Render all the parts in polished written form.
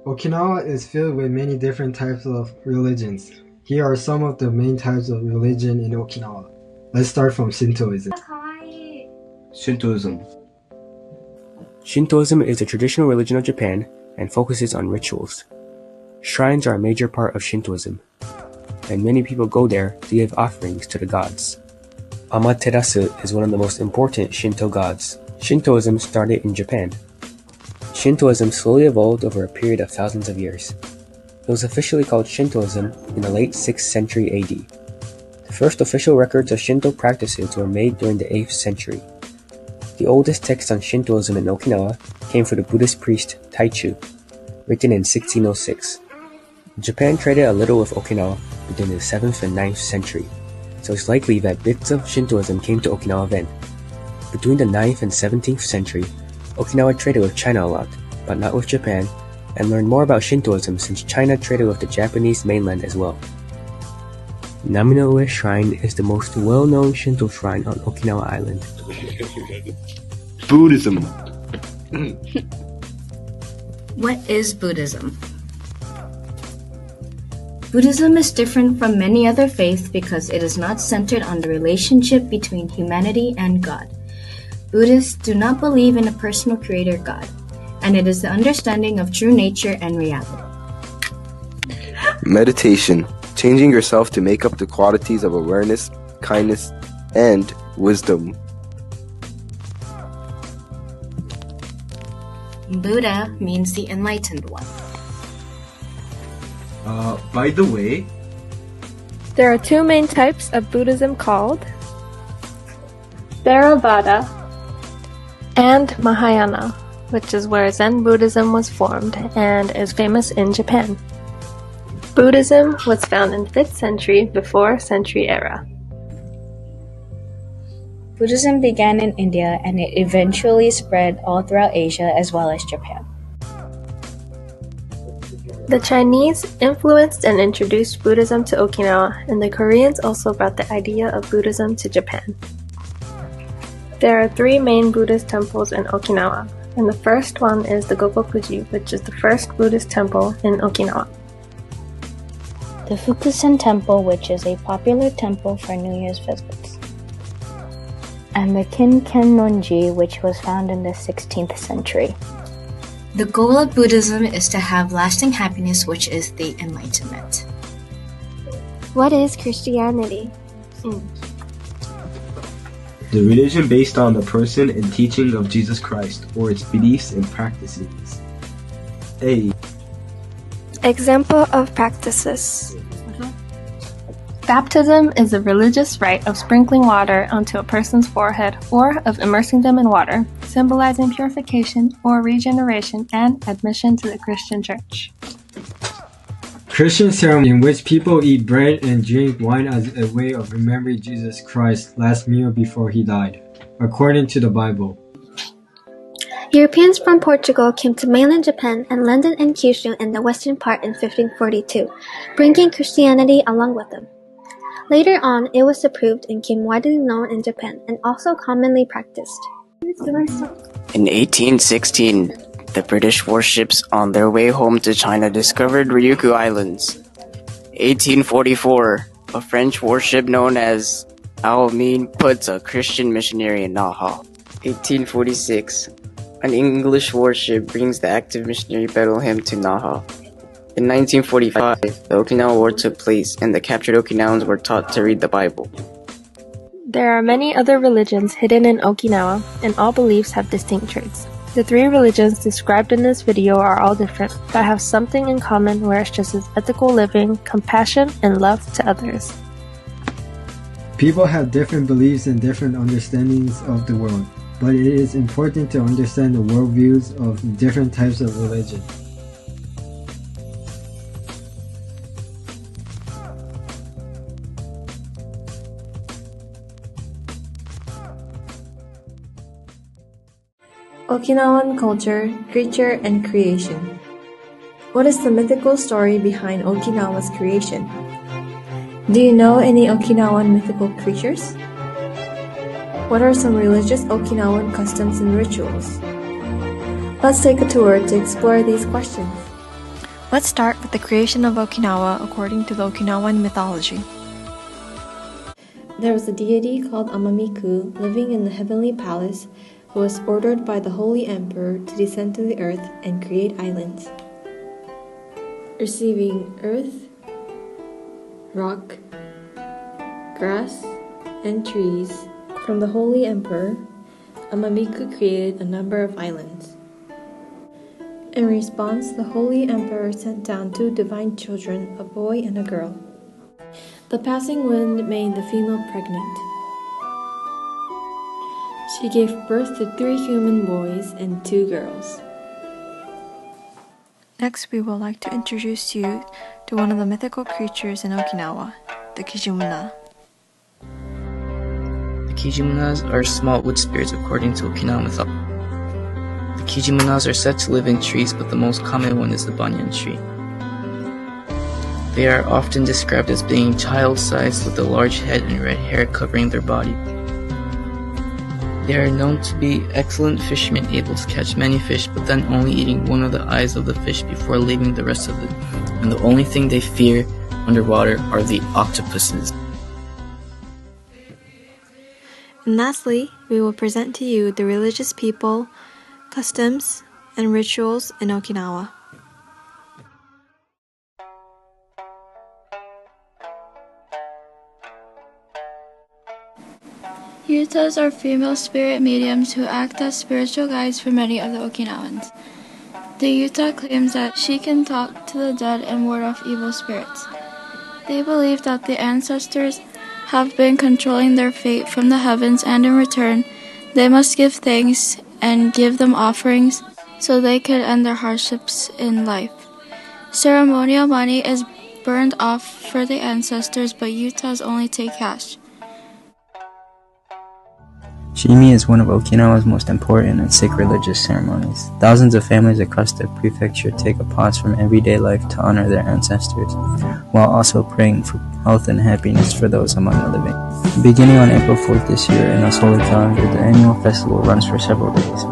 Okinawa is filled with many different types of religions. Here are some of the main types of religion in Okinawa. Let's start from Shintoism. Shintoism. Shintoism is the traditional religion of Japan and focuses on rituals. Shrines are a major part of Shintoism, and many people go there to give offerings to the gods. Amaterasu is one of the most important Shinto gods. Shintoism started in Japan. Shintoism slowly evolved over a period of thousands of years. It was officially called Shintoism in the late 6th century AD. The first official records of Shinto practices were made during the 8th century. The oldest text on Shintoism in Okinawa came from the Buddhist priest Taichu, written in 1606. Japan traded a little with Okinawa between the 7th and 9th century, so it's likely that bits of Shintoism came to Okinawa then. Between the 9th and 17th century, Okinawa traded with China a lot, but not with Japan, and learned more about Shintoism since China traded with the Japanese mainland as well. Namino-ue Shrine is the most well-known Shinto shrine on Okinawa Island. Buddhism. What is Buddhism? Buddhism is different from many other faiths because it is not centered on the relationship between humanity and God. Buddhists do not believe in a personal creator God, and it is the understanding of true nature and reality. Meditation, changing yourself to make up the qualities of awareness, kindness, and wisdom. Buddha means the enlightened one. By the way, there are two main types of Buddhism called Theravada and Mahayana, which is where Zen Buddhism was formed and is famous in Japan. Buddhism was found in 5th century before century era. Buddhism began in India and it eventually spread all throughout Asia as well as Japan. The Chinese influenced and introduced Buddhism to Okinawa, and the Koreans also brought the idea of Buddhism to Japan. There are 3 main Buddhist temples in Okinawa, and the first one is the Gokokuji, which is the first Buddhist temple in Okinawa. The Fukusen Temple, which is a popular temple for New Year's visits. And the Kinkenmonji, which was found in the 16th century. The goal of Buddhism is to have lasting happiness, which is the enlightenment. What is Christianity? the religion based on the person and teaching of Jesus Christ, or its beliefs and practices. A. Example of practices. Baptism is a religious rite of sprinkling water onto a person's forehead or of immersing them in water, symbolizing purification or regeneration and admission to the Christian church. Christian ceremony in which people eat bread and drink wine as a way of remembering Jesus Christ's last meal before he died, according to the Bible. Europeans from Portugal came to mainland Japan and landed in Kyushu in the western part in 1542, bringing Christianity along with them. Later on, it was approved and became widely known in Japan and also commonly practiced. In 1816, the British warships on their way home to China discovered Ryukyu Islands. 1844, a French warship known as Almine puts a Christian missionary in Naha. 1846, an English warship brings the active missionary Battle Hymn to Naha. In 1945, the Okinawa War took place and the captured Okinawans were taught to read the Bible. There are many other religions hidden in Okinawa, and all beliefs have distinct traits. The 3 religions described in this video are all different, but have something in common where it's just as ethical living, compassion, and love to others. People have different beliefs and different understandings of the world, but it is important to understand the worldviews of different types of religion. Okinawan culture, creature, and creation. What is the mythical story behind Okinawa's creation? Do you know any Okinawan mythical creatures? What are some religious Okinawan customs and rituals? Let's take a tour to explore these questions. Let's start with the creation of Okinawa according to the Okinawan mythology. There was a deity called Amamiku living in the heavenly palace who was ordered by the holy emperor to descend to the earth and create islands. Receiving earth, rock, grass, and trees from the holy emperor, Amamiku created a number of islands. In response, the holy emperor sent down 2 divine children, a boy and a girl. The passing wind made the female pregnant. She gave birth to 3 human boys and 2 girls. Next, we would like to introduce you to one of the mythical creatures in Okinawa, the Kijimuna. The Kijimunas are small wood spirits according to Okinawan mythology. The Kijimunas are said to live in trees, but the most common one is the banyan tree. They are often described as being child-sized with a large head and red hair covering their body. They are known to be excellent fishermen, able to catch many fish, but then only eating one of the eyes of the fish before leaving the rest of it. And the only thing they fear underwater are the octopuses. And lastly, we will present to you the religious people, customs, and rituals in Okinawa. Yutas are female spirit mediums who act as spiritual guides for many of the Okinawans. The Yuta claims that she can talk to the dead and ward off evil spirits. They believe that the ancestors have been controlling their fate from the heavens, and in return, they must give thanks and give them offerings so they could end their hardships in life. Ceremonial money is burned off for the ancestors, but Yutas only take cash. Shimi is one of Okinawa's most important and sacred religious ceremonies. Thousands of families across the prefecture take a pause from everyday life to honor their ancestors, while also praying for health and happiness for those among the living. Beginning on April 4th this year in the solar calendar, the annual festival runs for several days.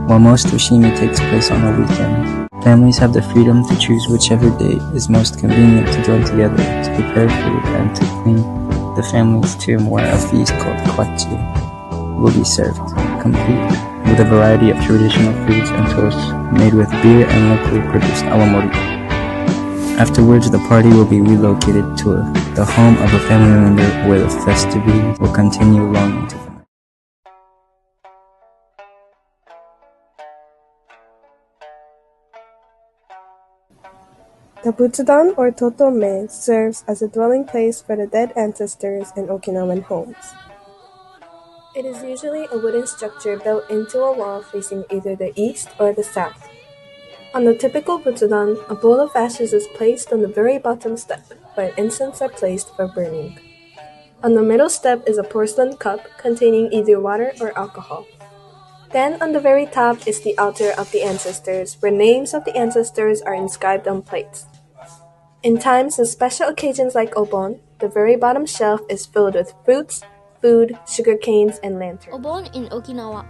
While most of Shimi takes place on a weekend, families have the freedom to choose whichever day is most convenient to join together to prepare food and to clean the family's tomb, where a feast called Kwachi will be served, complete with a variety of traditional foods and toasts made with beer and locally produced awamori. Afterwards, the party will be relocated to the home of a family member, where the festivities will continue long into the night. The Butsudan or Totome serves as a dwelling place for the dead ancestors in Okinawan homes. It is usually a wooden structure built into a wall facing either the east or the south. On the typical Butsudan, a bowl of ashes is placed on the very bottom step, where incense are placed for burning. On the middle step is a porcelain cup containing either water or alcohol. Then on the very top is the altar of the ancestors, where names of the ancestors are inscribed on plates. In times of special occasions like Obon, the very bottom shelf is filled with fruits, food, sugar canes, and lanterns. Obon in Okinawa.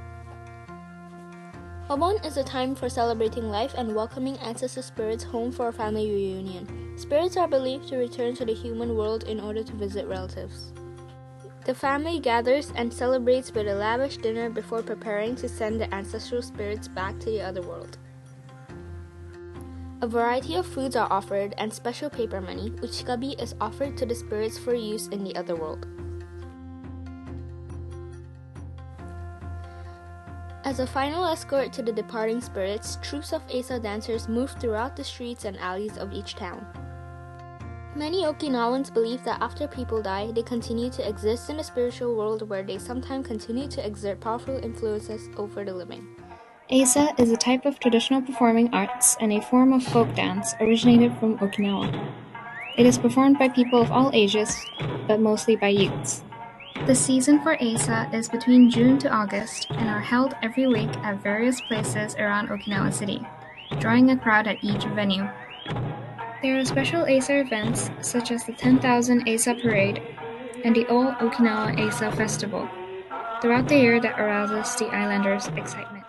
Obon is a time for celebrating life and welcoming ancestor spirits home for a family reunion. Spirits are believed to return to the human world in order to visit relatives. The family gathers and celebrates with a lavish dinner before preparing to send the ancestral spirits back to the other world. A variety of foods are offered, and special paper money, uchikabi, is offered to the spirits for use in the other world. As a final escort to the departing spirits, troops of Asa dancers move throughout the streets and alleys of each town. Many Okinawans believe that after people die, they continue to exist in the spiritual world, where they sometimes continue to exert powerful influences over the living. Asa is a type of traditional performing arts and a form of folk dance originated from Okinawa. It is performed by people of all ages, but mostly by youths. The season for Asa is between June to August and are held every week at various places around Okinawa City, drawing a crowd at each venue. There are special Asa events such as the 10,000 Asa Parade and the All Okinawa Asa Festival throughout the year that arouses the islanders' excitement.